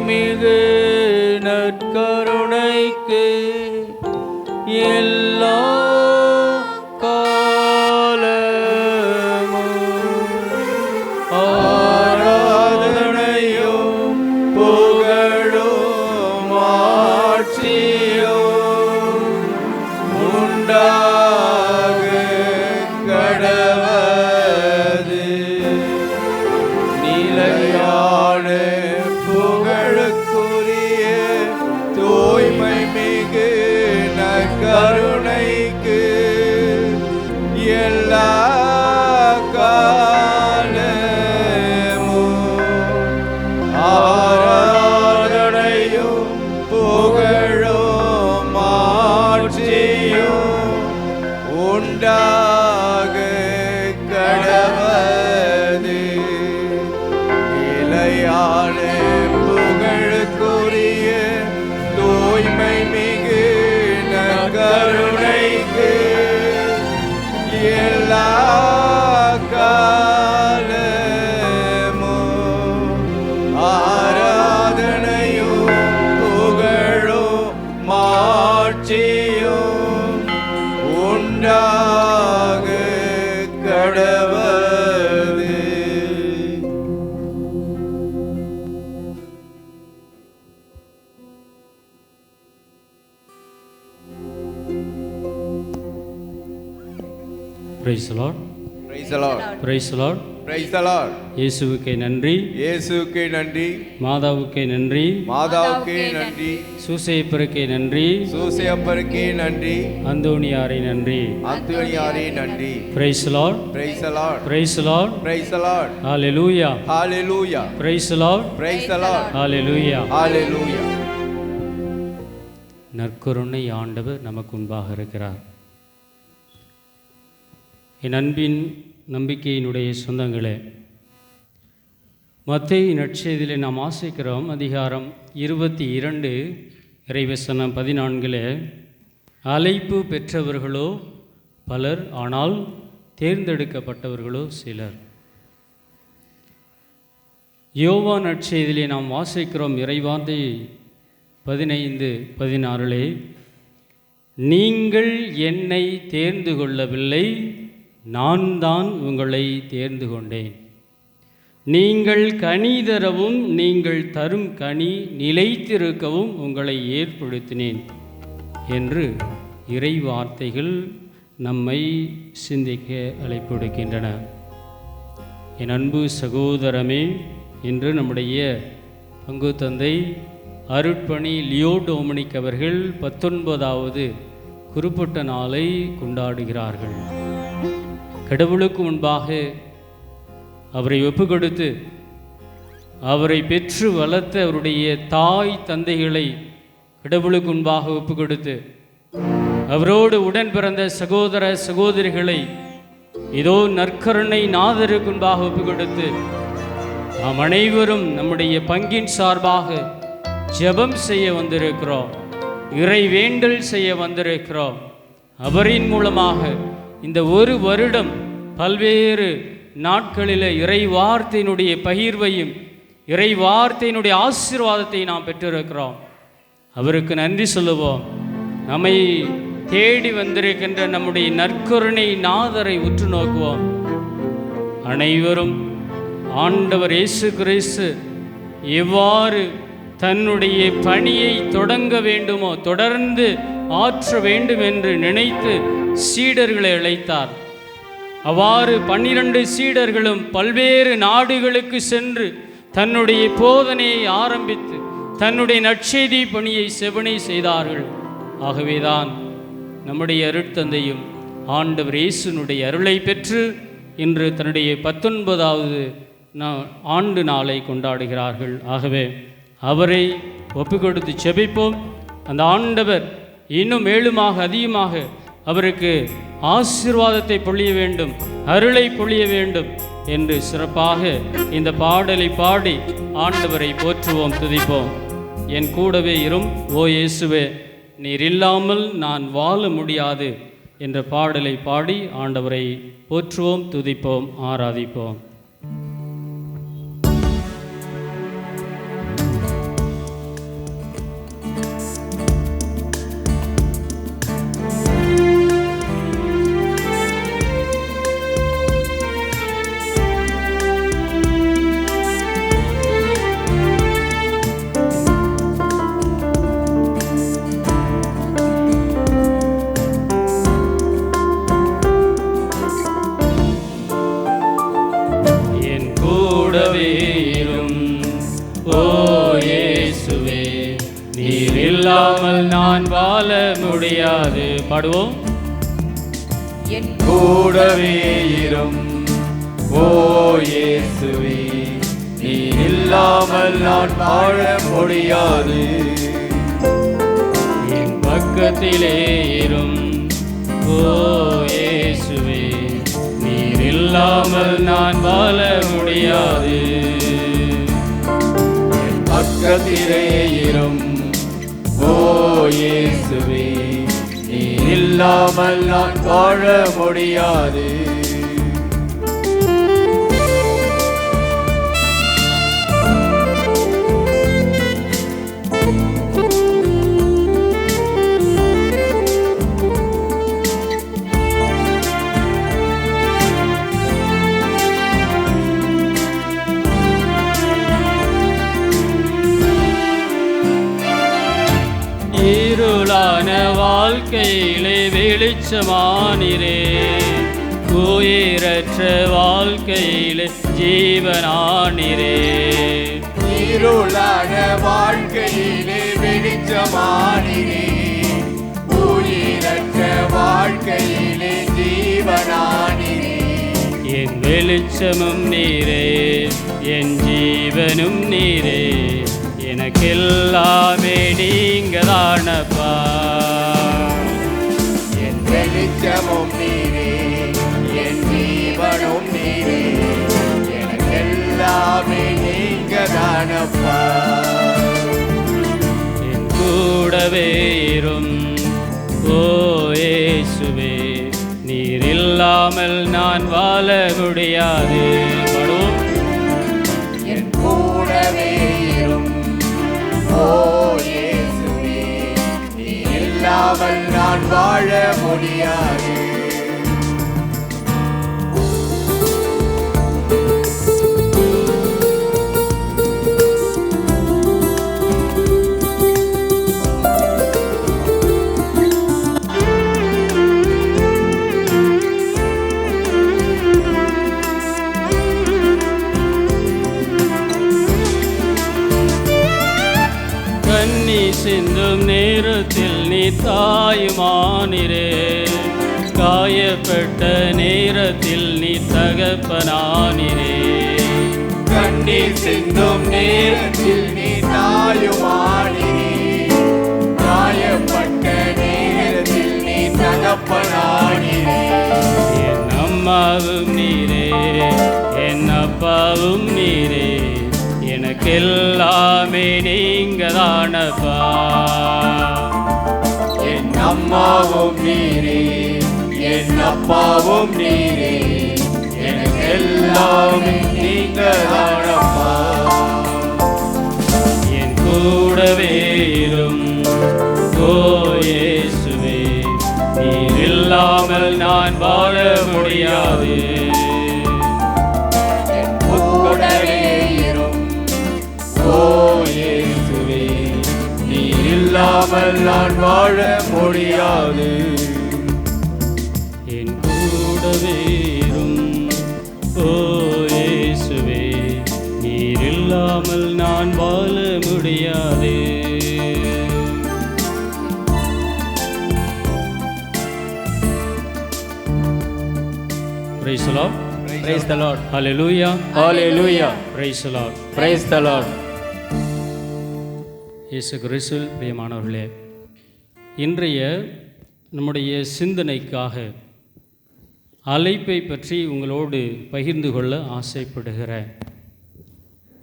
மிகு நற்கருணைக்கு எல்லா காலமும் ஆராதனையும் புகழும் ஆட்சியும் உண்டாக கடவது. நிலையான புகழுக்குரிய தூய்மை மிகு நற்கருணைக்கு எல்லா காலமும் ஆராதனையும் புகழும் ஆட்சியும் உண்டாக கடவது. நிலையான புகழுக்குரிய தூய்மை மிகு நற்கருணைக்கு எல்லா காலமும் ஆராதனையும் புகழும் மாட்சியும் உண்டாக கடவது. Praise the Lord. Praise the Lord. Praise the Lord. Praise the Lord. இயேசுவுக்கே நன்றி, இயேசுவுக்கே நன்றி, மாதாவுக்கே நன்றி, மாதாவுக்கே நன்றி, சூசையப்பருக்கே நன்றி, சூசையப்பருக்கே நன்றி, அந்தோணியாரை நன்றி. அந்தோணியாரே நன்றி. Praise the Lord. Praise the Lord. Praise the Lord. Praise the Lord. Hallelujah. Hallelujah. Praise the Lord. Praise the Lord. Hallelujah. Hallelujah. நற்கருணை ஆண்டவர் நமக்கு முன்பாக இருக்கிறார். என் அன்பின் நம்பிக்கையினுடைய சொந்தங்களே, மத்தேயு நற்செய்தியிலே நாம் வாசிக்கிறோம். அதிகாரம் 22 இறைவசனம் 14. அழைப்பு பெற்றவர்களோ பலர், ஆனால் தேர்ந்தெடுக்கப்பட்டவர்களோ சிலர். யோவான் நற்செய்தியிலே நாம் வாசிக்கிறோம். இறைவார்த்தை 15:16. நீங்கள் என்னை தேர்ந்து கொள்ளவில்லை, நான் தான் உங்களை தேர்ந்து கொண்டேன். நீங்கள் கனி தரவும் நீங்கள் தரும் கனி நிலைத்திருக்கவும் உங்களை ஏற்படுத்தினேன் என்று இறை வார்த்தைகள் நம்மை சிந்திக்க அழைப்படுகின்றன. என் அன்பு சகோதரமே, இன்று நம்முடைய பங்கு தந்தை அருட்பணி லியோ டோமினிக் அவர்கள் 19வது குறிப்பிட்ட நாளை கொண்டாடுகிறார்கள். கடவுளுக்கு முன்பாக அவரை ஒப்புக்கொடுத்து அவரை பெற்று வளர்த்த அவருடைய தாய் தந்தைகளை கடவுளுக்கு முன்பாக ஒப்புக்கொடுத்து அவரோடு உடன் பிறந்த சகோதர சகோதரிகளை இதோ நற்கருணை நாதருக்கு முன்பாக ஒப்புக்கொடுத்து நாம் அனைவரும் நம்முடைய பங்கின் சார்பாக ஜெபம் செய்ய வந்திருக்கிறோம், இறை வேண்டல் செய்ய வந்திருக்கிறோம். அவரின் மூலமாக இந்த ஒரு வருடம் பல்வேறு நாட்களில் இறை வார்த்தையினுடைய பகிர்வையும் இறை வார்த்தையினுடைய ஆசீர்வாதத்தை நாம் பெற்றிருக்கிறோம். அவருக்கு நன்றி சொல்லுவோம். நம்மை தேடி வந்திருக்கின்ற நம்முடைய நற்கருணை நாதரை உற்று நோக்குவோம். அனைவரும் ஆண்டவர் இயேசு கிறிஸ்து எவ்வாறு தன்னுடைய பணியை தொடங்க வேண்டுமோ, தொடர்ந்து ஆற்ற வேண்டும் என்று நினைத்து சீடர்களை அழைத்தார். அவ்வாறு 12 சீடர்களும் பல்வேறு நாடுகளுக்கு சென்று தன்னுடைய போதனையை ஆரம்பித்து தன்னுடைய நற்செய்தி பணியை செவனை செய்தார்கள். ஆகவேதான் நம்முடைய அருட்தந்தையும் ஆண்டவர் இயேசுனுடைய அருளை பெற்று இன்று தன்னுடைய 19வது ஆண்டு நாளை கொண்டாடுகிறார்கள். ஆகவே அவரை ஒப்புக்கொடுத்து செபிப்போம். அந்த ஆண்டவர் இன்னும் மேலுமாக அதிகமாக அவருக்கு ஆசீர்வாதத்தை பொழிய வேண்டும், அருளை பொழிய வேண்டும் என்று சிறப்பாக இந்த பாடலை பாடி ஆண்டவரை போற்றுவோம், துதிப்போம். என் கூடவே இரும் ஓ இயேசுவே, நீர் இல்லாமல் நான் வாழ முடியாது என்ற பாடலை பாடி ஆண்டவரை போற்றுவோம், துதிப்போம், ஆராதிப்போம். ஓ இயேசுவே, நீர் இல்லாமல் நான் வாழ முடியாது. பாடுவோம். என் கூடவே இரும் ஓ இயேசுவே, நீர் இல்லாமல் நான் வாழ முடியாது. என் பக்கத்திலே இரும் ஓ இயேசுவே, நீர் இல்லாமல் நான் வாழ முடியாது. என் பக்கத்திலே இரும் ஓ இயேசுவே, நீர் இல்லாமல் நான் வாழ முடியாது. இருளான வாழ்க்கையிலே வெளிச்சமானிரே, உயிரற்ற வாழ்க்கையிலே ஜீவனானிரே. இருளான வாழ்க்கையிலே வெளிச்சமானிரே, உயிரற்ற வாழ்க்கையிலே ஜீவனானிரே. என் வெளிச்சமும் நீரே, என் ஜீவனும் நீரே, எனக்கெல்லாமே நீங்க தானப்பா. என் வெளிச்சமும் நீரே, என் ஜீவனும் நீரே, எனக்கெல்லாமே நீங்க தானப்பா. என் கூடவே இரும் ஓ இயேசுவே, நீர் இல்லாமல் நான் வாழ முடியாது. படும். என் கூடவே இரும் ஓ இயேசுவே, நீர் இல்லாமல் நான் வாழ முடியாது. கண்ணி சிந்தும் நேரத்தில் நீ தாயுமானிரே, காயப்பட்ட நேரத்தில் நீ தகப்பனானிரே. கண்ணீர் சிந்தும் நேரத்தில் நீ தாயுமானிரே, காயப்பட்ட நேரத்தில் நீ தகப்பனானிரே. என் அம்மாவும் நீரே, என் அப்பாவும் நீரே, எனக்கெல்லாமே நீங்க தானப்பா. என் அம்மாவும் நீரே, என் அப்பாவும் நீரே, எனக்கெல்லாமே நீங்க தானப்பா. என் கூடவே இரும் ஓ இயேசுவே, நீர் இல்லாமல் நான் வாழ முடியாது. என் கூடவே இரும் ஓ இயேசுவே, நீர் இல்லாமல் நான் வாழ முடியாது. என் கூடவே இரும் ஓ இயேசுவே, நீர் இல்லாமல் நான் வாழ முடியாது. Praise the Lord. Praise the Lord. Hallelujah. Hallelujah. Praise the Lord. Praise the Lord. இயேசு கிறிஸ்துவில் பிரியமானவர்களே, இன்றைய நம்முடைய சிந்தனைக்காக அழைப்பை பற்றி உங்களோடு பகிர்ந்து கொள்ள ஆசைப்படுகிறேன்.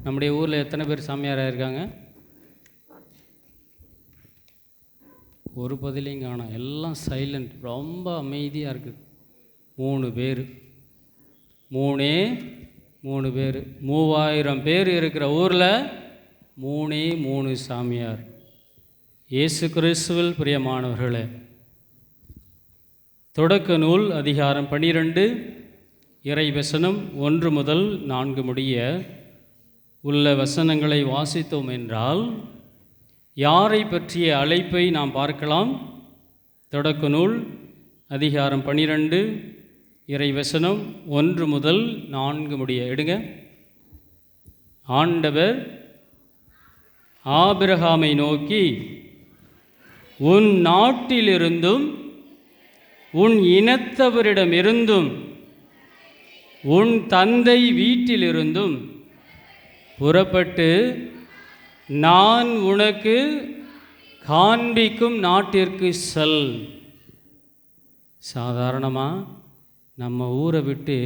நம்முடைய ஊரில் எத்தனை பேர் சாமியாராக இருக்காங்க? ஒரு பதிலையும் காணோம், எல்லாம் சைலண்ட், ரொம்ப அமைதியாக இருக்குது. 3 பேர், 3 பேர், 3000 பேர் இருக்கிற ஊரில் 3 சாமியார். இயேசு கிறிஸ்துவில் பிரியமானவர்களே, தொடக்க நூல் அதிகாரம் 12 இறை வசனம் 1 முதல் 4 முடிய உள்ள வசனங்களை வாசித்தோம் என்றால் யாரை பற்றிய அழைப்பை நாம் பார்க்கலாம். தொடக்க நூல் அதிகாரம் 12 இறை வசனம் 1 முதல் 4 முடிய எடுங்க. ஆண்டவர் ஆபிரகாமை நோக்கி, உன் நாட்டிலிருந்தும் உன் இனத்தவரிடமிருந்தும் உன் தந்தை வீட்டிலிருந்தும் புறப்பட்டு நான் உனக்கு காண்பிக்கும் நாட்டிற்கு செல். சாதாரணமாக நம்ம ஊரை விட்டு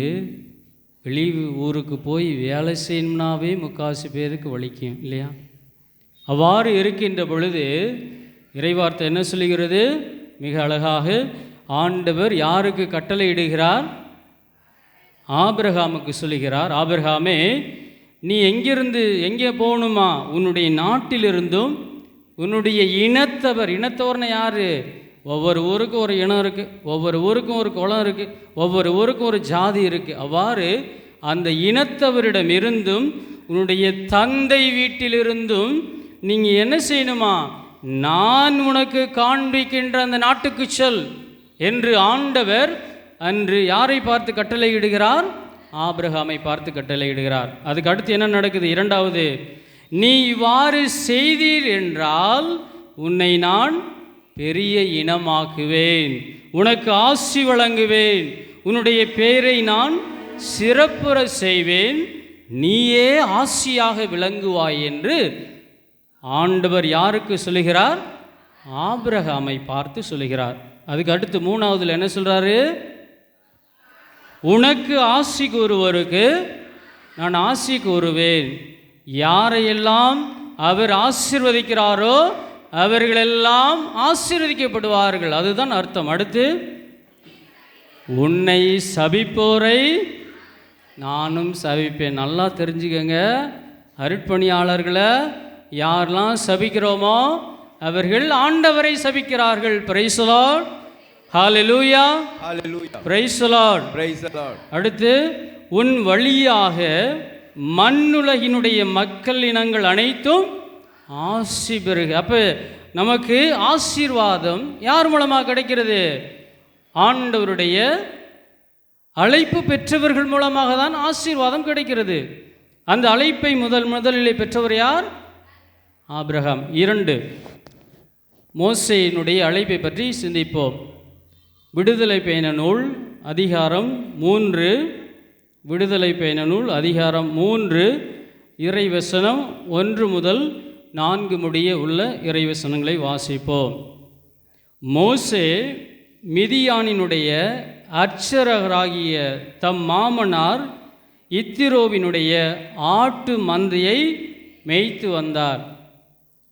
வெளி ஊருக்கு போய் வேலை செய்யணும்னாவே முக்கால்வாசி பேருக்கு வலிக்கும் இல்லையா? அவ்வாறு இருக்கின்ற பொழுது இறைவார்த்தை என்ன சொல்லுகிறது? மிக அழகாக ஆண்டவர் யாருக்கு கட்டளையிடுகிறார்? ஆபிரகாமுக்கு சொல்லுகிறார், ஆபிரகாமே, நீ எங்கிருந்து எங்கே போகணுமா? உன்னுடைய நாட்டிலிருந்தும் உன்னுடைய இனத்தவர்னா யார்? ஒவ்வொரு ஊருக்கும் ஒரு இனம் இருக்குது, ஒவ்வொரு ஊருக்கும் ஒரு குலம் இருக்குது, ஒவ்வொரு ஊருக்கும் ஒரு ஜாதி இருக்குது. அவ்வாறு அந்த இனத்தவரிடமிருந்தும் உன்னுடைய தந்தை வீட்டிலிருந்தும் நீங்கள் என்ன செய்யணுமா? நான் உனக்கு காண்பிக்கின்ற அந்த நாட்டுக்கு செல் என்று ஆண்டவர் அன்று யாரை பார்த்து கட்டளையிடுகிறார்? ஆபிரகாமை பார்த்து கட்டளையிடுகிறார். அதுக்கு அடுத்து என்ன நடக்குது? இரண்டாவது, நீ இவ்வாறு செய்தீர் என்றால் உன்னை நான் பெரிய இனமாக்குவேன், உனக்கு ஆசி வழங்குவேன், உன்னுடைய பெயரை நான் சிறப்புற செய்வேன், நீயே ஆசியாக விளங்குவாய் என்று ஆண்டவர் யாருக்கு சொல்லுகிறார்? ஆபிரகாமை பார்த்து சொல்லுகிறார். அதுக்கு அடுத்து மூணாவதுல என்ன சொல்கிறாரு? உனக்கு ஆசி கூறுவோருக்கு நான் ஆசி கூறுவேன், யாரையெல்லாம் அவர் ஆசீர்வதிக்கிறாரோ அவர்களெல்லாம் ஆசீர்வதிக்கப்படுவார்கள். அதுதான் அர்த்தம். அடுத்து, உன்னை சபிப்போரை நானும் சபிப்பேன். நல்லா தெரிஞ்சுக்கங்க, அருட்பணியாளர்களை யாரெல்லாம் சபிக்கிறோமோ அவர்கள் ஆண்டவரை சபிக்கிறார்கள். Praise the Lord, hallelujah, hallelujah, praise the Lord, praise the Lord. அடுத்து, உன் வழியாக மண்ணுலகினுடைய மக்கள் இனங்கள் அனைத்தும் ஆசி பெறுக. அப்போ நமக்கு ஆசீர்வாதம் யார் மூலமாக கிடைக்கிறது? ஆண்டவருடைய அழைப்பு பெற்றவர்கள் மூலமாக தான் ஆசீர்வாதம் கிடைக்கிறது. அந்த அழைப்பை முதலிலே பெற்றவர் யார்? ஆபிரகாம். 2, மோசேயினுடைய அழைப்பை பற்றி சிந்திப்போம். விடுதலை பயண நூல் அதிகாரம் 3, விடுதலை பயண நூல் அதிகாரம் 3 இறைவசனம் 1 முதல் 4 முடிய உள்ள இறைவசனங்களை வாசிப்போம். மோசே மிதியானினுடைய அர்ச்சகராகிய தம் மாமனார் இத்திரோவினுடைய ஆட்டு மந்தையை மேய்த்து வந்தார்.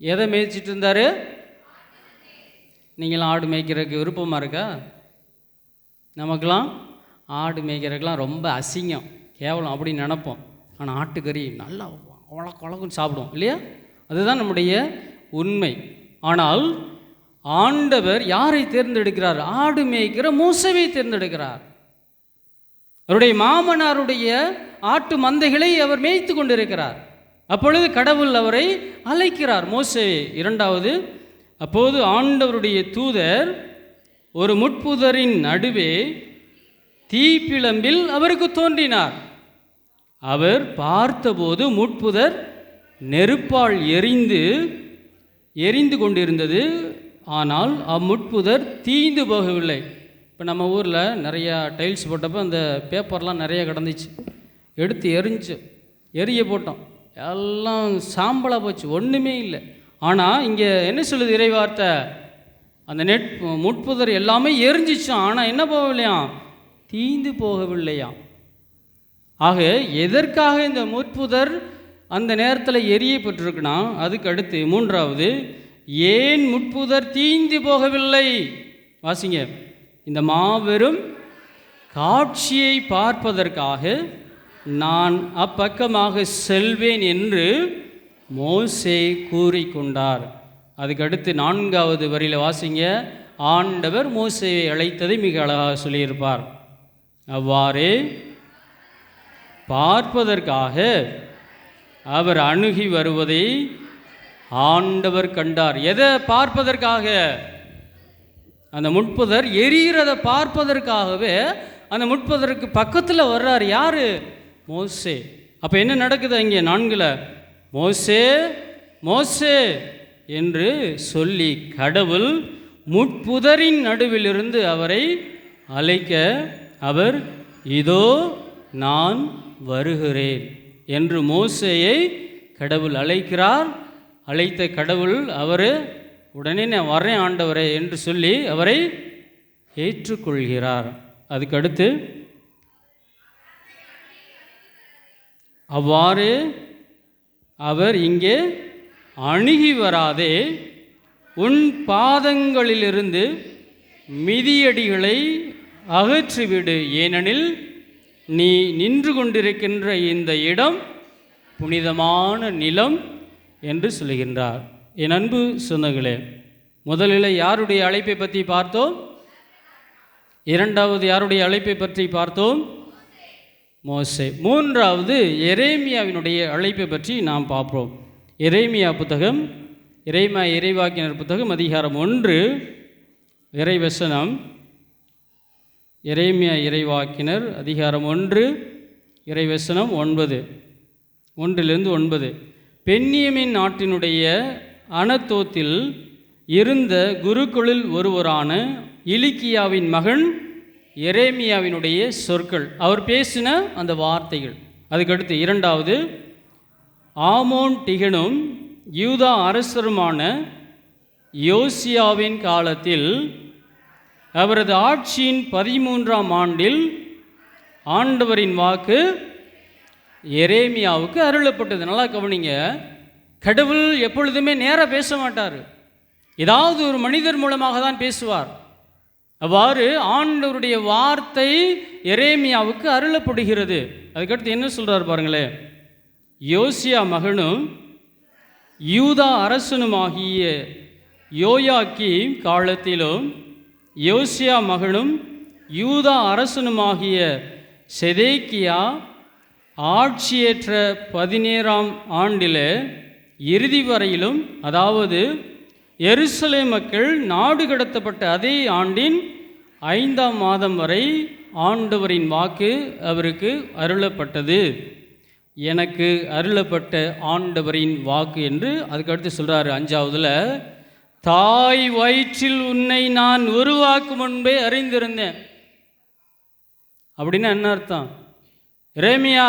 எதை மேய்ச்சிட்டு இருந்தார்? நீங்களாம் ஆடு மேய்க்கிறதுக்கு விருப்பமாக இருக்கா? நமக்கெல்லாம் ஆடு மேய்க்கிறதுக்கெலாம் ரொம்ப அசிங்கம், கேவலம் அப்படின்னு நினப்போம். ஆனால் ஆட்டுக்கறி நல்லா குழக்குன்னு சாப்பிடுவோம் இல்லையா? அதுதான் நம்முடைய உண்மை. ஆனால் ஆண்டவர் யாரை தேர்ந்தெடுக்கிறார்? ஆடு மேய்க்கிற மோசேவை தேர்ந்தெடுக்கிறார். அவருடைய மாமனாருடைய ஆட்டு மந்தைகளை அவர் மேய்த்து கொண்டிருக்கிறார். அப்பொழுது கடவுள் அவரை அழைக்கிறார், மோசேவே. 2வது, அப்போது ஆண்டவருடைய தூதர் ஒரு முட்புதரின் நடுவே தீப்பிழம்பில் அவருக்கு தோன்றினார். அவர் பார்த்தபோது முட்புதர் நெருப்பால் எரிந்து கொண்டிருந்தது. ஆனால் அம்முட்புதர் தீந்து போகவில்லை. இப்போ நம்ம ஊரில் நிறையா டைல்ஸ் போட்டப்போ அந்த பேப்பர்லாம் நிறைய கிடந்துச்சு, எடுத்து எரிய போட்டோம், எல்லாம் சாம்பலாக போச்சு, ஒன்றுமே இல்லை. ஆனால் இங்கே என்ன சொல்லுது இறைவார்த்தை? அந்த முட்புதர் எல்லாமே எரிஞ்சிச்சான், ஆனால் என்ன போகவில்லையாம்? தீந்து போகவில்லையாம். ஆக எதற்காக இந்த முட்புதர் அந்த நேரத்தில் எரியப்பட்டிருக்குன்னா, அதுக்கு அடுத்து 3வது, ஏன் முட்புதர் தீந்து போகவில்லை? வாசிங்க. இந்த மாபெரும் காட்சியை பார்ப்பதற்காக நான் அப்பக்கமாக செல்வேன் என்று மோசே கூறிக்கொண்டார். அதுக்கடுத்து 4வது வரியில் வாசிங்க. ஆண்டவர் மோசேயை அழைத்ததை மிக அழகாக சொல்லியிருப்பார். அவ்வாறே பார்ப்பதற்காக அவர் அணுகி வருவதை ஆண்டவர் கண்டார். எதை பார்ப்பதற்காக? அந்த முட்புதர் எரிகிறத பார்ப்பதற்காகவே அந்த முட்புதருக்கு பக்கத்தில் வர்றார். யார்? மோசே. அப்போ என்ன நடக்குது அங்கே 4ல்? மோசே மோசே என்று சொல்லி கடவுள் முட்புதரின் நடுவிலிருந்து அவரை அழைக்க அவர் இதோ நான் வருகிறேன் என்று மோசேயை கடவுள் அழைக்கிறார். அழைத்த கடவுள் அவர் உடனே நான் வரேன் ஆண்டவரே என்று சொல்லி அவரை ஏற்றுக்கொள்கிறார். அதுக்கடுத்து அவ்வாறு அவர் இங்கே அணுகி வராதே, உன் பாதங்களிலிருந்து மிதியடிகளை அகற்றிவிடு, ஏனெனில் நீ நின்று கொண்டிருக்கின்ற இந்த இடம் புனிதமான நிலம் என்று சொல்கின்றார். என் அன்பு சொந்தங்களே, முதலில் யாருடைய அழைப்பை பற்றி பார்த்தோம்? இரண்டாவது யாருடைய அழைப்பை பற்றி பார்த்தோம்? மோசே. மூன்றாவது எரேமியாவினுடைய அழைப்பை பற்றி நாம் பார்ப்போம். எரேமியா புத்தகம், இறைவாக்கினர் புத்தகம், அதிகாரம் 1 இறைவசனம். எரேமியா இறைவாக்கினர் அதிகாரம் 1 இறைவசனம் 9, 1-9. பென்யமீன் நாட்டினுடைய அனத்தோத்தில் இருந்த குருக்களில் ஒருவரான இலிக்கியாவின் மகன் எரேமியாவினுடைய சொற்கள், அவர் பேசின அந்த வார்த்தைகள். அதுக்கடுத்து இரண்டாவது, ஆமோன் டிகனும் யூதா அரசருமான யோசியாவின் காலத்தில் அவரது ஆட்சியின் 13ஆம் ஆண்டில் ஆண்டவரின் வாக்கு எரேமியாவுக்கு அருளப்பட்டது. நல்லா கவனிங்க, கடவுள் எப்பொழுதுமே நேராக பேச மாட்டார், ஏதாவது ஒரு மனிதர் மூலமாக தான் பேசுவார். அவ்வாறு ஆண்டவருடைய வார்த்தை எரேமியாவுக்கு அருளப்படுகிறது. அதுக்கடுத்து என்ன சொல்கிறார் பாருங்களேன், யோசியா மகனும் யூதா அரசனுமாகிய யோயாக்கீம் காலத்திலும் யோசியா மகனும் யூதா அரசனுமாகிய செதேக்கியா ஆட்சியேற்ற 17ஆம் ஆண்டில் இறுதி வரையிலும், அதாவது எருசலேம் மக்கள் நாடு கடத்தப்பட்ட அதே ஆண்டின் 5ஆம் மாதம் வரை ஆண்டவரின் வாக்கு அவருக்கு அருளப்பட்டது. எனக்கு அருளப்பட்ட ஆண்டவரின் வாக்கு என்று அதுக்கடுத்து சொல்கிறாரு 5ஆவதுல, தாய் வயிற்றில் உன்னை நான் உருவாக்கும் முன்பே அறிந்திருந்தேன். அப்படின்னா என்ன அர்த்தம்? எரேமியா,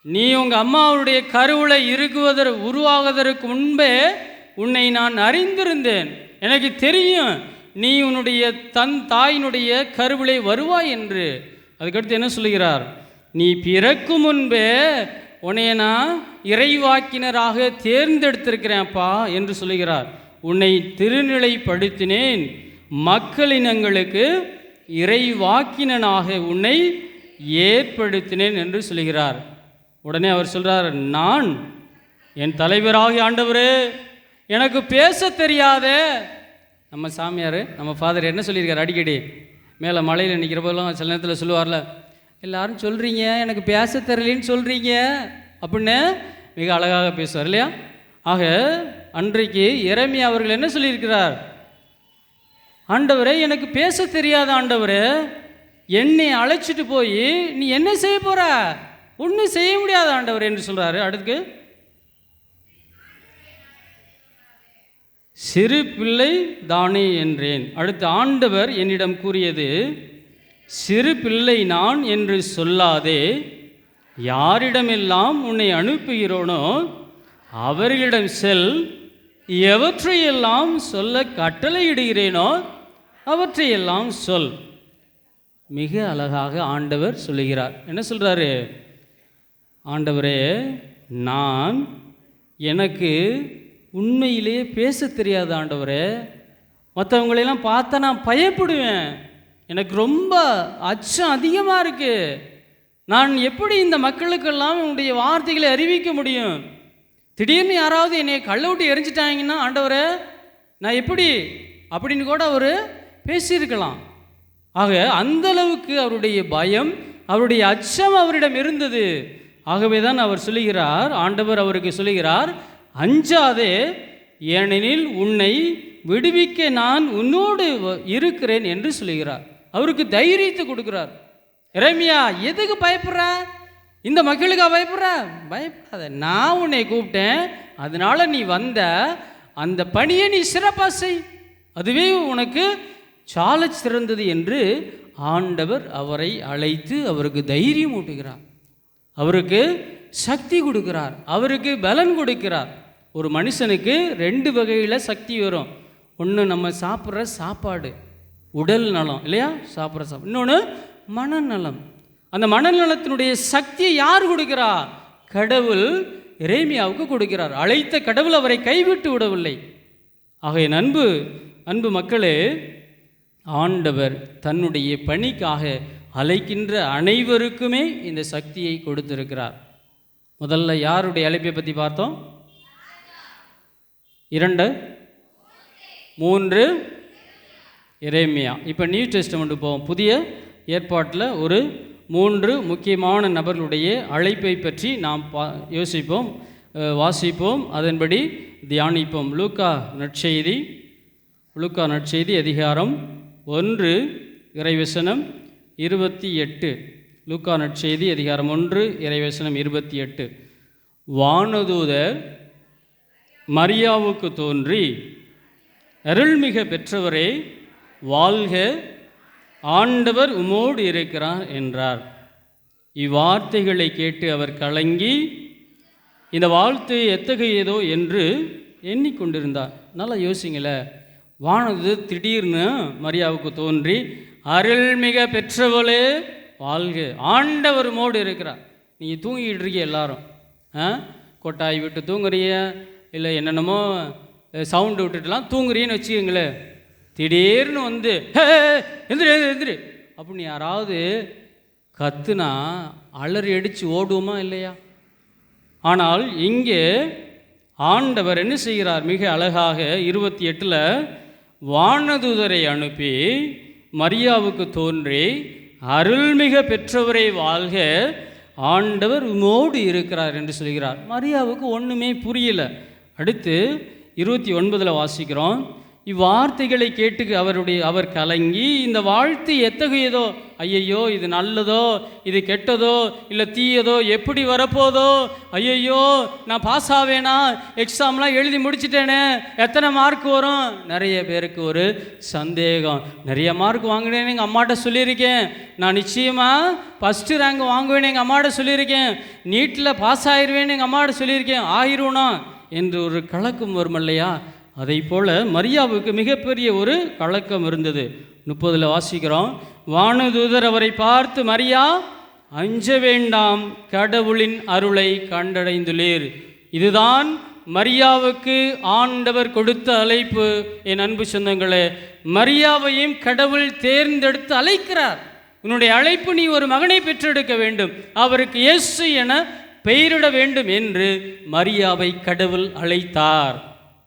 நீ உங்கள் அம்மாவுடைய கருவுளை உருவாகுவதற்கு முன்பே உன்னை நான் அறிந்திருந்தேன், எனக்கு தெரியும் நீ உன்னுடைய தாயினுடைய கருவிலே வருவாய் என்று. அதுக்கடுத்து என்ன சொல்லுகிறார்? நீ பிறக்கும் முன்பே உன்னை நான் இறைவாக்கினராக தேர்ந்தெடுத்திருக்கிறேன்ப்பா என்று சொல்லுகிறார். உன்னை திருநிலைப்படுத்தினேன், மக்களினங்களுக்கு இறைவாக்கினனாக உன்னை ஏற்படுத்தினேன் என்று சொல்லுகிறார். உடனே அவர் சொல்கிறார், நான் என் தலைவராகிய ஆண்டவரே எனக்கு பேச தெரியாத. நம்ம சாமியார், நம்ம ஃபாதர் என்ன சொல்லியிருக்கார்? அடிக்கடி மேலே மலையில் நிற்கிற போதெல்லாம் சில நேரத்தில் சொல்லுவார்ல, எல்லாரும் சொல்கிறீங்க எனக்கு பேச தெரியலன்னு சொல்கிறீங்க அப்படின்னு மிக அழகாக பேசுவார் இல்லையா? ஆக அன்றைக்கு எரேமியா அவர்கள் என்ன சொல்லியிருக்கிறார்? ஆண்டவரே எனக்கு பேச தெரியாத ஆண்டவரே, என்னை அழைச்சிட்டு போய் நீ என்ன செய்ய போகிற? ஒன்றும் செய்ய முடியாத ஆண்டவர் என்று சொல்கிறாரு. அடுத்து, சிறு பிள்ளை தானே என்றேன். அடுத்து ஆண்டவர் என்னிடம் கூறியது, சிறு பிள்ளை நான் என்று சொல்லாதே, யாரிடமெல்லாம் உன்னை அனுப்புகிறோனோ அவர்களிடம் செல், எவற்றையெல்லாம் சொல்ல கட்டளையிடுகிறேனோ அவற்றையெல்லாம் சொல். மிக அழகாக ஆண்டவர் சொல்லுகிறார். என்ன சொல்கிறாரு? ஆண்டவரே, நான் எனக்கு உண்மையிலேயே பேச தெரியாத ஆண்டவரே, மற்றவங்களெல்லாம் பார்த்தா நான் பயப்படுவேன், எனக்கு ரொம்ப அச்சம் அதிகமாக இருக்குது, நான் எப்படி இந்த மக்களுக்கெல்லாம் உன்னுடைய வார்த்தைகளை அறிவிக்க முடியும்? திடீர்னு யாராவது என்னை கள்ள விட்டு எரிஞ்சிட்டாங்கன்னா ஆண்டவரே நான் எப்படி அப்படின்னு கூட அவர் பேசியிருக்கலாம். ஆக அந்தளவுக்கு அவருடைய பயம், அவருடைய அச்சம் அவரிடம் இருந்தது. ஆகவே தான் அவர் சொல்லுகிறார், ஆண்டவர் அவருக்கு சொல்லுகிறார், அஞ்சாதே, ஏனெனில் உன்னை விடுவிக்க நான் உன்னோடு இருக்கிறேன் என்று சொல்லுகிறார். அவருக்கு தைரியத்தை கொடுக்கிறார். எரேமியா, எதுக்கு பயப்படுற? இந்த மக்களுக்கா பயப்படுற? பயப்படாத, நான் உன்னை கூப்பிட்டேன், அதனால நீ வந்த அந்த பணியை நீ சிறப்பாக செய், அதுவே உனக்கு சால சிறந்தது என்று ஆண்டவர் அவரை அழைத்து அவருக்கு தைரியம் ஊட்டுகிறார், அவருக்கு சக்தி கொடுக்கிறார், அவருக்கு பலன் கொடுக்கிறார். ஒரு மனுஷனுக்கு 2 வகையில் சக்தி வரும். ஒன்று நம்ம சாப்பிட்ற சாப்பாடு, உடல் நலம் இல்லையா, சாப்பிட்ற சாப்பாடு. இன்னொன்று மனநலம். அந்த மனநலத்தினுடைய சக்தியை யார் கொடுக்கிறா? கடவுள் எரேமியாவுக்கு கொடுக்கிறார். அழைத்த கடவுள் அவரை கைவிட்டு விடவில்லை. ஆக என் அன்பு மக்களே, ஆண்டவர் தன்னுடைய பணிக்காக அழைக்கின்ற அனைவருக்குமே இந்த சக்தியை கொடுத்திருக்கிறார். முதல்ல யாருடைய அழைப்பை பற்றி பார்த்தோம்? 2, 3 எரேமியா. இப்போ நியூ டெஸ்டமெண்ட் போவோம். புதிய ஏற்பாட்டில் ஒரு 3 முக்கியமான நபர்களுடைய அழைப்பை பற்றி நாம் யோசிப்போம், வாசிப்போம், அதன்படி தியானிப்போம். லூக்கா நற்செய்தி அதிகாரம் 1 இறைவசனம் 28. லூக்கா நற்செய்தி அதிகாரம் 1 இறைவசனம் 28. வானதூதர் மரியாவுக்கு தோன்றி, அருள்மிக பெற்றவரே வாழ்க, ஆண்டவர் உமோடு இருக்கிறார் என்றார். இவ்வார்த்தைகளை கேட்டு அவர் கலங்கி இந்த வாழ்த்து எத்தகையதோ என்று எண்ணிக்கொண்டிருந்தார். நல்லா யோசிங்களேன், வானதூதர் திடீர்னு மரியாவுக்கு தோன்றி, அருள்மிக பெற்றவளே வாழ்க, ஆண்டவர் உமோடு இருக்கிறார். நீங்கள் தூங்கிட்டு இருக்கீங்க எல்லாரும், கொட்டாய் விட்டு தூங்குறீங்க, இல்லை என்னென்னமோ சவுண்டு விட்டுட்டுலாம் தூங்குறீன்னு வச்சுக்கோங்களேன். திடீர்னு வந்து எந்திரி அப்படின்னு யாராவது கத்துனா அலறி அடித்து ஓடுவோமா இல்லையா? ஆனால் இங்கே ஆண்டவர் என்ன செய்கிறார்? மிக அழகாக 28 வானதூதரை அனுப்பி மரியாவுக்கு தோன்றி, அருள்மிக பெற்றவரை வாழ்க, ஆண்டவர் உமோடு இருக்கிறார் என்று சொல்கிறார். மரியாவுக்கு ஒன்றுமே புரியல. அடுத்து 29 வாசிக்கிறோம். இவ்வார்த்தைகளை கேட்டு அவர் கலங்கி, இந்த வாழ்த்து எத்தகையதோ, ஐயையோ இது நல்லதோ இது கெட்டதோ இல்லை தீயதோ, எப்படி வரப்போதோ, ஐயையோ நான் பாஸ் ஆவேனா, எக்ஸாம்லாம் எழுதி முடிச்சிட்டேனே, எத்தனை மார்க் வரும்? நிறைய பேருக்கு ஒரு சந்தேகம். நிறைய மார்க் வாங்கினேன்னு எங்கள் அம்மாட்ட சொல்லியிருக்கேன், நான் நிச்சயமாக ஃபஸ்ட்டு ரேங்க் வாங்குவேன்னு எங்கள் அம்மாட்ட சொல்லியிருக்கேன், நீட்டில் பாஸ் ஆயிடுவேன்னு எங்கள் அம்மாட்ட சொல்லியிருக்கேன், ஆயிடுவேனா என்று ஒரு கலக்கம் வரும் இல்லையா? அதை போல மரியாவுக்கு மிகப்பெரிய ஒரு கலக்கம் இருந்தது. 30 வாசிக்கிறோம். வானதூதர் அவரை பார்த்து, மரியா அஞ்ச வேண்டாம், கடவுளின் அருளை கண்டடைந்துள்ளீர். இதுதான் மரியாவுக்கு ஆண்டவர் கொடுத்த அழைப்பு. என் அன்பு சொந்தங்களே, மரியாவையும் கடவுள் தேர்ந்தெடுத்து அழைக்கிறார். உன்னுடைய அழைப்பு, நீ ஒரு மகனை பெற்றெடுக்க வேண்டும், அவருக்கு இயேசு என பெயரிட வேண்டும் என்று மரியாவை கடவுள் அழைத்தார்.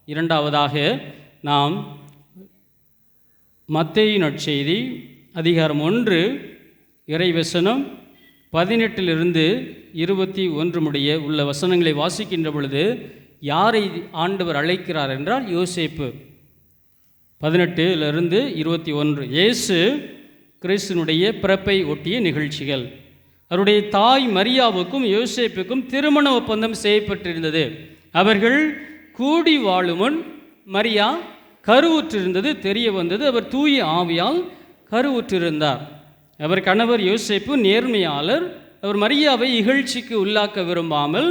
இரண்டாவதாக நாம் மத்தேயு நற்செய்தி அதிகாரம் 1 இறைவசனம் 18 21 முடிய உள்ள வசனங்களை வாசிக்கின்ற பொழுது யாரை ஆண்டவர் அழைக்கிறார் என்றால் யோசேப்பு. 18 21 இயேசு கிறிஸ்துனுடைய பிறப்பை ஒட்டிய நிகழ்ச்சிகள். அவருடைய தாய் மரியாவுக்கும் யோசேப்புக்கும் திருமண ஒப்பந்தம் செய்யப்பட்டிருந்தது. அவர்கள் கூடி வாழும் முன் மரியா கருவுற்றிருந்தது தெரிய வந்தது. அவர் தூய ஆவியால் கருவுற்றிருந்தார். அவர் கணவர் யோசேப்பு நேர்மையாளர். அவர் மரியாவை இகழ்ச்சிக்கு உள்ளாக்க விரும்பாமல்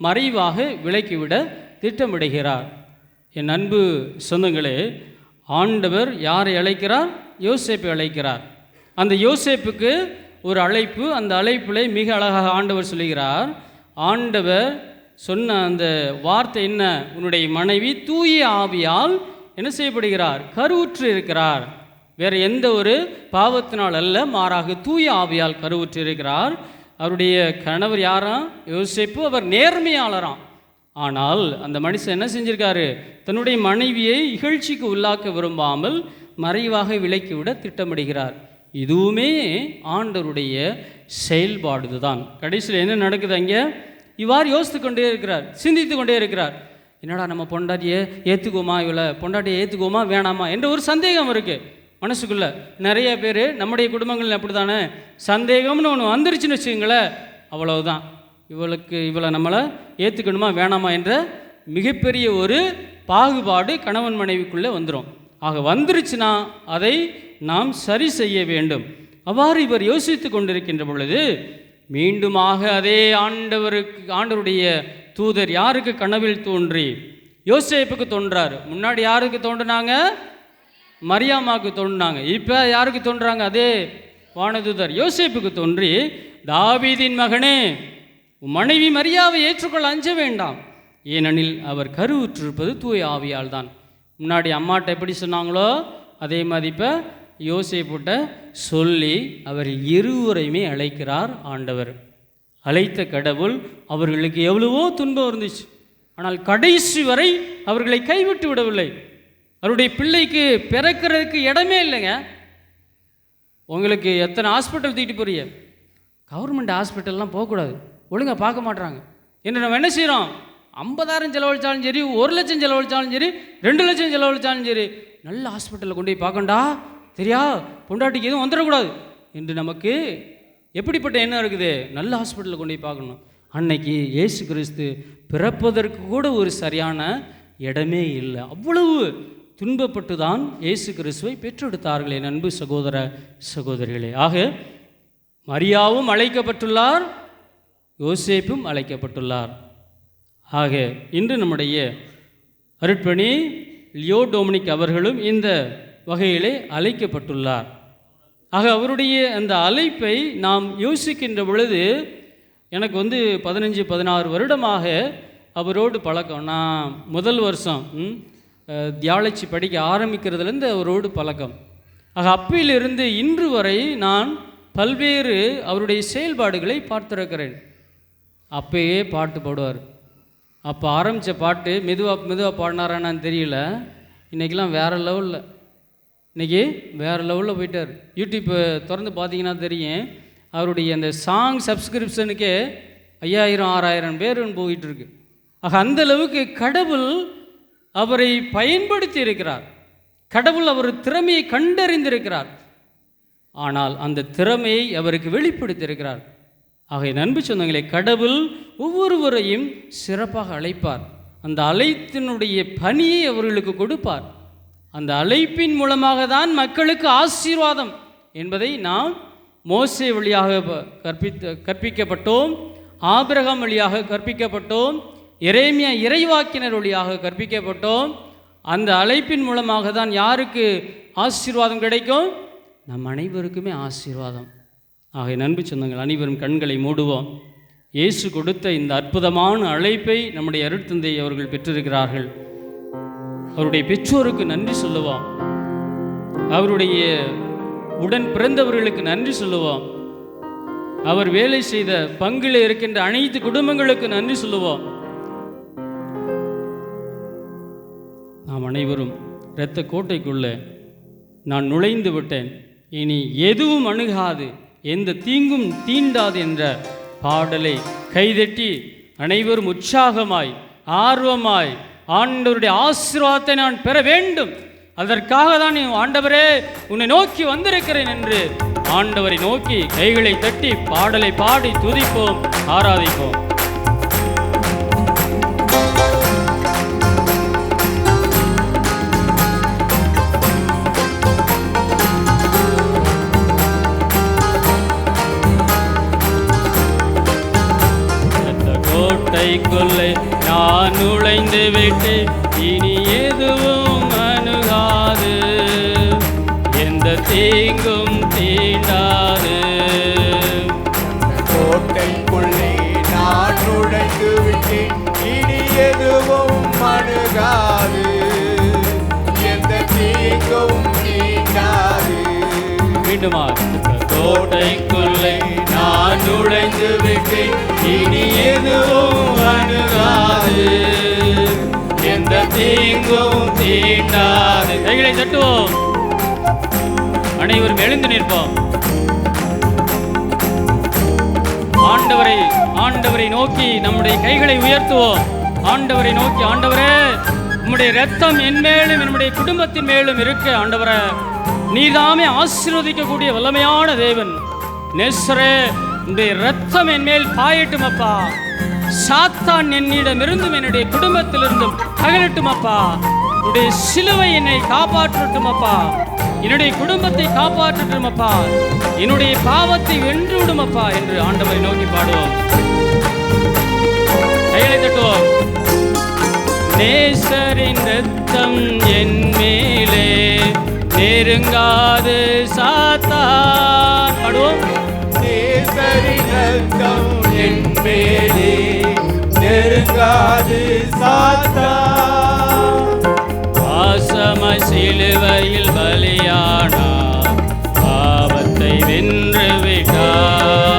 மறைவாக விலக்கிவிட திட்டமிடுகிறார். என் அன்பு சொந்தங்களே, ஆண்டவர் யாரை அழைக்கிறார்? யோசேப்பை அழைக்கிறார். அந்த யோசேப்புக்கு ஒரு அழைப்பு. அந்த அழைப்பில் மிக அழகாக ஆண்டவர் சொல்லுகிறார். ஆண்டவர் சொன்ன அந்த வார்த்தை என்ன? உன்னுடைய மனைவி தூய ஆவியால் என்ன செய்யப்படுகிறார்? கருவுற்று இருக்கிறார். வேறு எந்த ஒரு பாவத்தினால் அல்ல, மாறாக தூய ஆவியால் கருவுற்று இருக்கிறார். அவருடைய கணவர் யாராம்? யோசேப்பு. அவர் நேர்மையாளராம். ஆனால் அந்த மனுஷன் என்ன செஞ்சிருக்காரு? தன்னுடைய மனைவியை இகழ்ச்சிக்கு உள்ளாக்க விரும்பாமல் மறைவாக விலக்கிவிட திட்டமிடுகிறார். இதுவுமே ஆண்டவருடைய செயல்பாடு தான். கடைசியில் என்ன நடக்குது? அங்கே இவ்வாறு யோசித்து கொண்டே இருக்கிறார், சிந்தித்து கொண்டே இருக்கிறார். என்னடா நம்ம பொண்டாட்டியை ஏற்றுக்குவோமா, இவளை பொண்டாட்டியை ஏற்றுக்குவோமா வேணாமா என்ற ஒரு சந்தேகம் இருக்குது மனசுக்குள்ளே. நிறைய பேர் நம்முடைய குடும்பங்கள் அப்படி தானே, சந்தேகம்னு ஒன்று வந்துருச்சுன்னு வச்சுக்கோங்களேன், அவ்வளவுதான், இவளை நம்மளை ஏற்றுக்கணுமா வேணாமா என்ற மிகப்பெரிய ஒரு பாகுபாடு கணவன் மனைவிக்குள்ளே வந்துடும். ஆக வந்துருச்சுன்னா அதை நாம் சரி செய்ய வேண்டும். அவ்வாறு இவர் யோசித்து கொண்டிருக்கின்ற பொழுது மீண்டுமாக அதே ஆண்டவருடைய தூதர் யாருக்கு கனவில் தோன்றி? யோசேப்புக்கு தோன்றார். முன்னாடி யாருக்கு தோன்றினாங்க? மரியாமாவுக்கு தோன்றினாங்க. இப்போ யாருக்கு தோன்றாங்க? அதே வானதூதர் யோசேப்புக்கு தோன்றி, தாவீதின் மகனே, உன் மனைவி மரியாவை ஏற்றுக்கொள்ள அஞ்ச வேண்டாம், ஏனெனில் அவர் கருவுற்றிருப்பது தூய ஆவியால் தான். முன்னாடி அம்மாட்ட எப்படி சொன்னாங்களோ அதே மாதிரி இப்போ யோசேப்புட்ட சொல்லி அவர் இருவரையுமே அழைக்கிறார் ஆண்டவர். அழைத்த கடவுள் அவர்களுக்கு எவ்வளவோ துன்பம் இருந்துச்சு, ஆனால் கடைசி வரை அவர்களை கைவிட்டு விடவில்லை. அவருடைய பிள்ளைக்கு பிறக்கிறதுக்கு இடமே இல்லைங்க. உங்களுக்கு எத்தனை ஹாஸ்பிட்டல் தூக்கிட்டு போறீங்க? கவர்மெண்ட் ஹாஸ்பிட்டல்லாம் போகக்கூடாது, ஒழுங்காக பார்க்க மாட்றாங்க என்று நம்ம என்ன செய்கிறோம்? 50,000 செலவழித்தாலும் சரி, 1 லட்சம் செலவழித்தாலும் சரி, 2 லட்சம் செலவழித்தாலும் சரி, நல்ல ஹாஸ்பிட்டலில் கொண்டு போய் பார்க்கண்டா, தெரியா பொண்டாட்டிக்கு எதுவும் வந்துடக்கூடாது என்று நமக்கு எப்படிப்பட்ட எண்ணம் இருக்குது? நல்ல ஹாஸ்பிட்டலில் கொண்டு போய் பார்க்கணும். அன்னைக்கு இயேசு கிறிஸ்து பிறப்பதற்கு கூட ஒரு சரியான இடமே இல்லை. அவ்வளவு துன்பப்பட்டு தான் இயேசு கிறிஸ்துவை பெற்றெடுத்தார்களே அன்பு சகோதர சகோதரிகளே. ஆக மரியாவும் அழைக்கப்பட்டுள்ளார், யோசேப்பும் அழைக்கப்பட்டுள்ளார். ஆக இன்று நம்முடைய அருட்பணி லியோ டொமினிக் அவர்களும் இந்த வகையிலே அழைக்கப்பட்டுள்ளார். ஆக அவருடைய அந்த அழைப்பை நாம் யோசிக்கின்ற பொழுது எனக்கு 15-16 வருடமாக அவரோடு பழக்கம். நான் முதல் வருஷம் தியாலஜி படிக்க ஆரம்பிக்கிறதுலேருந்து அவரோடு பழக்கம். ஆக அப்பிலிருந்து இன்று வரை நான் பல்வேறு அவருடைய செயல்பாடுகளை பார்த்திருக்கிறேன். அப்பயே பாட்டு பாடுவார். அப்போ ஆரம்பித்த பாட்டு மெதுவாக பாடினாரான்னு தெரியல. இன்றைக்கெலாம் வேறு லெவலில், இன்றைக்கி வேறு லெவலில் போயிட்டார். யூடியூப் திறந்து பார்த்தீங்கன்னா தெரியும், அவருடைய அந்த சாங் சப்ஸ்கிரிப்ஷனுக்கே 5000-6000 பேருன்னு போயிட்டுருக்கு. ஆக அந்த அளவுக்கு கடவுள் அவரை பயன்படுத்தி இருக்கிறார். கடவுள் அவர் திறமையை கண்டறிந்திருக்கிறார். ஆனால் அந்த திறமையை அவருக்கு வெளிப்படுத்தியிருக்கிறார். ஆக அன்பு சொந்தங்களே, கடவுள் ஒவ்வொருவரையும் சிறப்பாக அழைப்பார். அந்த அழைத்தினுடைய பணியை அவர்களுக்கு கொடுப்பார். அந்த அழைப்பின் மூலமாக தான் மக்களுக்கு ஆசீர்வாதம் என்பதை நாம் மோசே வழியாக கற்பிக்கப்பட்டோம், ஆபிரகாம் வழியாக கற்பிக்கப்பட்டோம், எரேமியா இறைவாக்கினர் வழியாக கற்பிக்கப்பட்டோம். அந்த அழைப்பின் மூலமாக தான் யாருக்கு ஆசீர்வாதம் கிடைக்கும்? நம் அனைவருக்குமே ஆசீர்வாதம். ஆக அன்பு சொந்தங்கள் அனைவரும் கண்களை மூடுவோம். இயேசு கொடுத்த இந்த அற்புதமான அழைப்பை நம்முடைய அருட்தந்தை அவர்கள் பெற்றிருக்கிறார்கள். அவருடைய பெற்றோருக்கு நன்றி சொல்லுவோம். அவருடைய உடன் பிறந்தவர்களுக்கு நன்றி சொல்லுவோம். அவர் வேலை செய்த பங்கில் இருக்கின்ற அனைத்து குடும்பங்களுக்கு நன்றி சொல்லுவோம். நாம் அனைவரும் இரத்த கோட்டைக்குள்ளே நான் நுழைந்து விட்டேன், இனி எதுவும் அணுகாது, எந்த தீங்கும் தீண்டாது என்ற பாடலை கைதட்டி அனைவரும் உற்சாகமாய் ஆர்வமாய் ஆண்டவருடைய ஆசீர்வாதத்தை நான் பெற வேண்டும், அதற்காக தான் ஆண்டவரே உன்னை நோக்கி வந்திருக்கிறேன் என்று ஆண்டவரை நோக்கி கைகளை தட்டி பாடலை பாடி துதிப்போம், ஆராதிப்போம். கோட்டைக்குள்ளே நான் நுழைந்து விட்டு இனி எதுவும் அணுகாது, எந்த தீங்கும் தீண்டாது. கோட்டைக்குள்ளே நான் நுழைந்து விட்டு இனி எதுவும் அணுகாது, எந்த தீங்கும் தீண்டாது. மீண்டுமா, கோட்டைக்குள்ளே நான் நுழைந்து விட்டு இனி எதுவும் அணுகாது, எந்த தீங்கும் தீண்டாது. கைகளை தட்டுவோம், அனைவரும் எழுந்து நிற்போம். ஆண்டவரை நோக்கி நம்முடைய கைகளை உயர்த்துவோம். ஆண்டவரை நோக்கி, ஆண்டவரே உம்முடைய இரத்தம் என் மேலும் என்னுடைய குடும்பத்தின் மேலும் இருக்க, ஆண்டவரே நீதாமே ஆசீர்வதிக்கக்கூடிய வல்லமையான தேவன். நேசரே, உடைய இரத்தம் என் மேல் பாயட்டும் அப்பா. சாத்தான் என்னிடமிருந்தும் என்னுடைய குடும்பத்திலிருந்தும் அகலட்டும் அப்பா. உடைய சிலுவை என்னை காப்பாற்றட்டும் அப்பா. என்னுடைய குடும்பத்தை காப்பாற்றட்டும் அப்பா. என்னுடைய பாவத்தை வென்று விடும் அப்பா என்று ஆண்டவரை நோக்கி பாடுவோம். கைகளை தட்டுவோம். நேசரின் ரத்தம் என் மேலே நெருங்காது சாத்தான். பாடுவோம். நேசரின் ரத்தம் என் மேலே நெருங்காது சாத்தான். பாசமாய் சிலுவையில் பலியானார், பாவத்தை வென்று விட்டார்.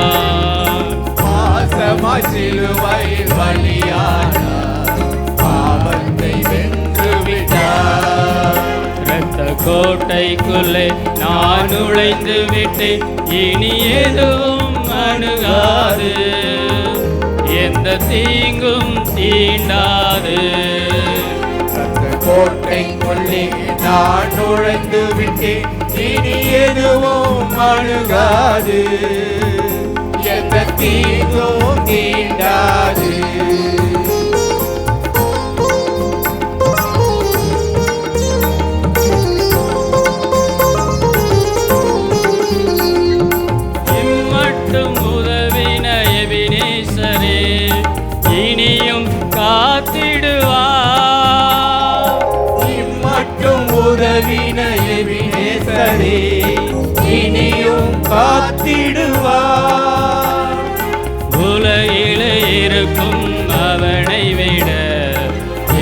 பாசமாய் சிலுவையில் பலியானார், பாவத்தை வென்று விட்டார். இரத்த கோட்டைக்குள்ளே நான் நுழைந்து விட்டேன், இனி எதுவும் அணுகாது, எந்த தீங்கும் தீண்டாது. கோட்டைக்குள்ளே நான் நுழைந்து விட்டேன், இனி எதுவும் அணுகாது, எந்த தீங்கும் தீண்டாது. இம்மட்டும் உதவின எபினேசரே, இனியும் காத்திடுவார். இம்மட்டும் உதவின எபினேசரே, இனியும் காத்திடுவார். உலகிலே இருக்கும் அவனை விட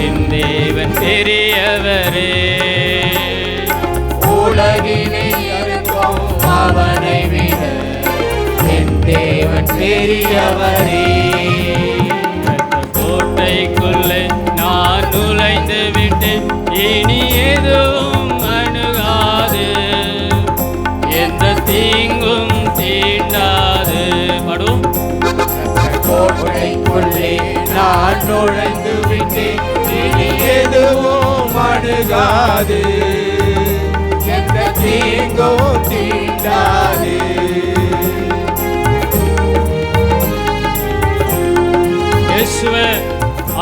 என் தேவன் பெரியவரே. உலகிலே இருக்கும் அவனை விட என் தேவன் பெரியவரே. கோட்டைக்குள்ளே நான் நுழைந்து விட்டேன், இனி எதுவும் அணுகாது, எந்த தீங்கும் தீண்டாது. படும். கோட்டைக்குள்ளே நான் நுழைந்து விட்டேன், இனி எதுவும் அணுகாது, எந்த தீங்கும் தீண்டாது. இயேசுவே,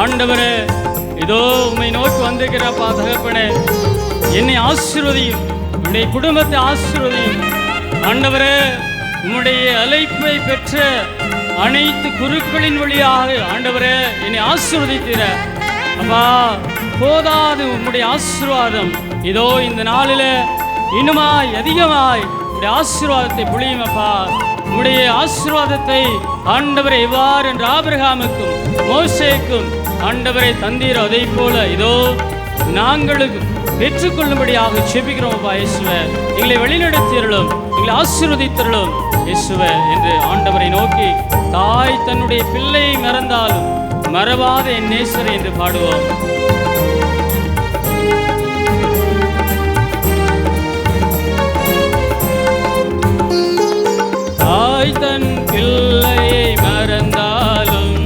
ஆண்டவரே, இதோ உம்மை நோக்கி வந்திருக்கிறப்பா தகப்பனே, என்னை ஆசீர்வதியும், என்னுடைய குடும்பத்தை ஆசீர்வதியும். ஆண்டவரே, உம்முடைய அழைப்பை பெற்ற அனைத்து குருக்களின் வழியாக ஆண்டவரே என்னை ஆசீர்வதித்தீர அப்பா. போதாது உம்முடைய ஆசீர்வாதம் இதோ இந்த நாளில் இன்னுமாய் அதிகமாய் உடைய ஆசீர்வாதத்தை பொழியும் அப்பா. உம்முடைய ஆசீர்வாதத்தை ஆண்டவரை எவ்வாறு என்று ஆபிரகாமுக்கும் மோசேக்கும் ஆண்டவரை தந்தீர், அதை போல இதோ நாங்களுக்கு பெற்றுக்கொள்ளும்படியாக செபிக்கிறோம் அப்பா. இயேசுவே, எங்களை வழிநடத்தியருளும், எங்களை ஆசீர்வதித்தருளும் இயேசுவே என்று ஆண்டவரை நோக்கி, தாய் தன்னுடைய பிள்ளையை மறந்தாலும் மறவாத என் நேசரை என்று பாடுவோம். தாய் தன் பிள்ளையை மறந்தாலும்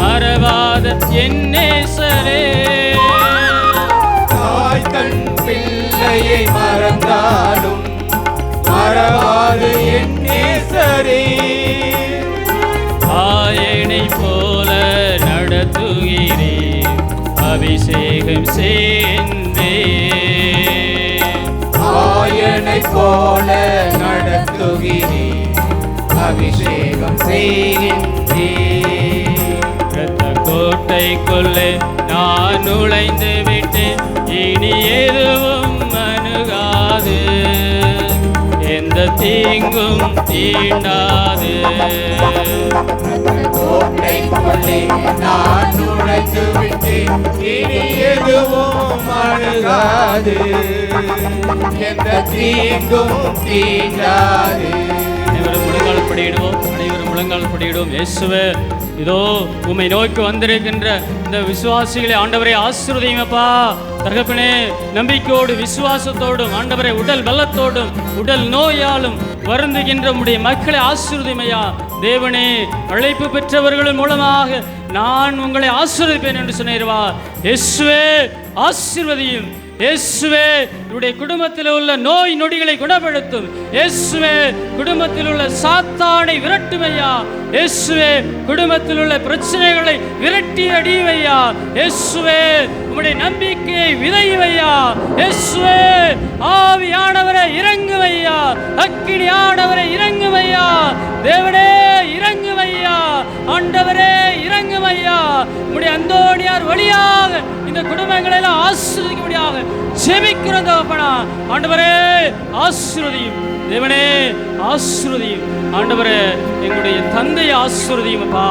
மறவாத என் நேசரே. தாய் தன் பிள்ளையை மறந்தாலும் மறவாது என் நேசரே. ஆயனை போல நடத்துகிறேன், அபிஷேகம் செய்தே. ஆயனை போல நடத்துகிறேன், அபிஷேகம் செய்கின்றேன். இரத்த கோட்டைக்குள்ளே நான் நுழைந்து விட்டேன், இனி எதுவும் அணுகாது, எந்த தீங்கும் தீண்டாது. கோட்டைக்குள்ளே நான் நுழைந்து விட்டேன், இனி எதுவும் அணுகாது, எந்த தீங்கும் தீண்டாது. அனைவரும் முழங்கால் படியிடுவோம், அனைவரும் முழங்கால் படியிடுவோம். இயேசுவே, இதோ உம்மை நோக்கி வந்திருக்கின்ற இந்த விசுவாசிகளை ஆண்டவரை ஆசீர்வதிங்கப்பா. தகப்பனே, நம்பிக்கையோடு விசுவாசத்தோடும் ஆண்டவரை உடல் பலத்தோடும் உடல் நோயாலும் வருந்துகின்ற உம்முடைய மக்களை ஆசீர்வதிமையா. தேவனே, அழைப்பு பெற்றவர்கள் மூலமாக நான் உங்களை ஆசீர்வதிப்பேன் என்று சொன்னீர்வா. இயேசுவே, ஆசீர்வதியும். இயேசுவே இவருடைய குடும்பத்தில் உள்ள நோய் நொடிகளை குணப்படுத்தும். இயேசுவே குடும்பத்தில் உள்ள சாத்தானை விரட்டுமையா. இயேசுவே குடும்பத்தில் உள்ள பிரச்சனைகளை விரட்டி அடிவையா. இயேசுவே உம்முடைய நம்பிக்கையை விதைவையா. இயேசுவே ஆவியானவரை இறங்குவையா. அக்கினியானவரை இறங்குவையா. தேவனே இறங்குவையா. ஆண்டவரே இறங்குவையா. உம்முடைய அந்தோணியார் வழியாக இந்த குடும்பங்களை எல்லாம் ஆசீர்வதிக்கும்படியாக ஜெபிக்கிறோம் தகப்பனா. ஆண்டவரே ஆசீர்வதியும். தேவனே ஆசீர்வதியும். ஆண்டவரே எங்களுடைய தந்தையை ஆசீர்வதியும் அப்பா.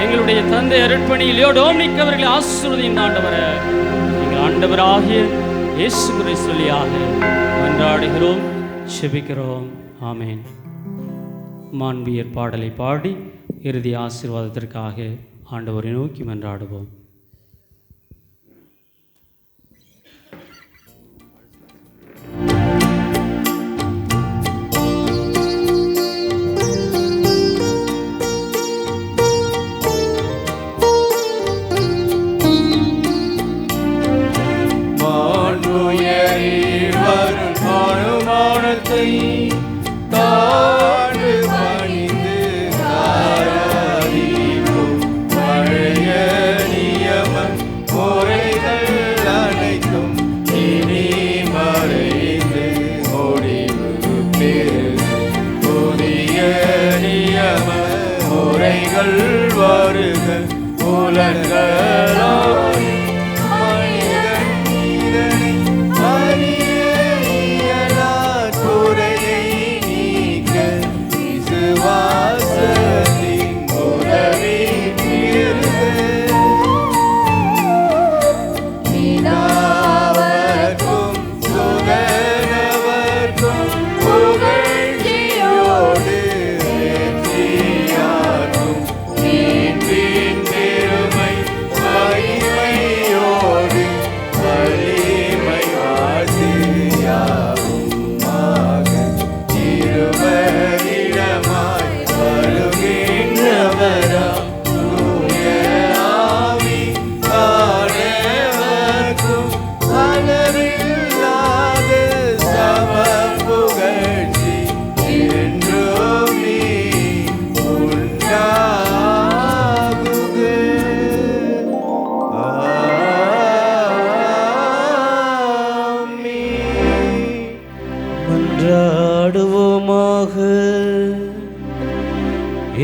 எங்களுடைய தந்தை அருட்பணியில் டோமினிக் அவர்களை ஆசீர்வதியும் ஆண்டவரே. எங்கள் ஆண்டவராகிய இயேசு கிறிஸ்து வழியாக மன்றாடுகிறோம், ஜெபிக்கிறோம். ஆமென். மாண்பியர் பாடலை பாடி இறுதி ஆசீர்வாதத்திற்காக ஆண்டவரை நோக்கி மன்றாடுவோம்.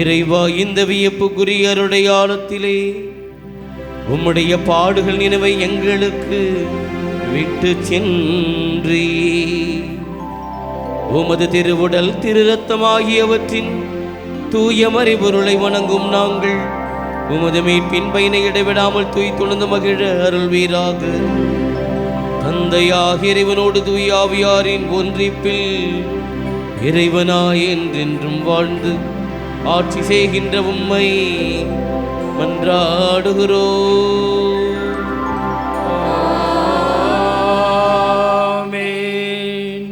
இறைவா, இந்த வியப்புக்குரிய அருடையாளத்திலே உம்முடைய பாடுகள் நினைவை எங்களுக்கு விட்டு சென்றி உமது திருவுடல் திரு ரத்தம் ஆகியவற்றின் தூய மறைபொருளை வணங்கும் நாங்கள் உமது மீட்பின் பயனை இடைவிடாமல் துய்த்துணர்ந்து மகிழ அருள்வீராக. தந்தையாக இறைவனோடு தூய ஆவியாரின் ஒன்றிப்பில் இறைவனாய் என்றென்றும் வாழ்ந்து ஆட்சி செய்கின்ற உம்மை மன்றாடுகிறோம். ஆமென்.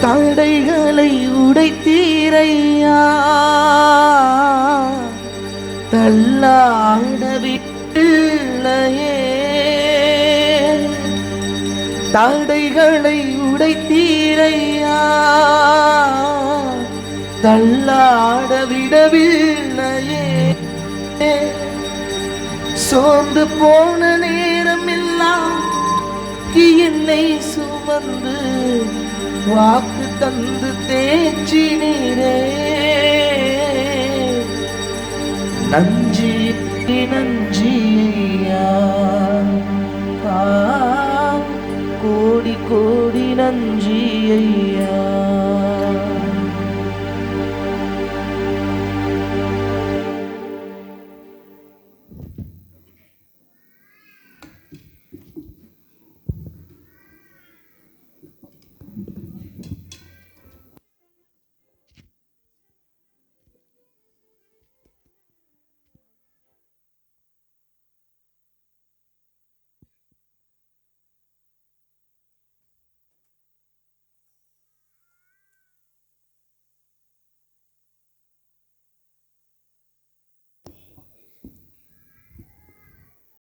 தடைகளை உடைத்தீரையா, தள்ளாட விட்டில்லையே. தடைகளை உடைத்தீரையா, தள்ளாட விடவில்லையே. சோர்ந்து போன நேரம் எல்லாம் என்னை சுமந்து வாக்கு தந்து தேற்றினீரே. நன்றி நன்றி ஐயா, கோடி கோடி நன்றி ஐயா.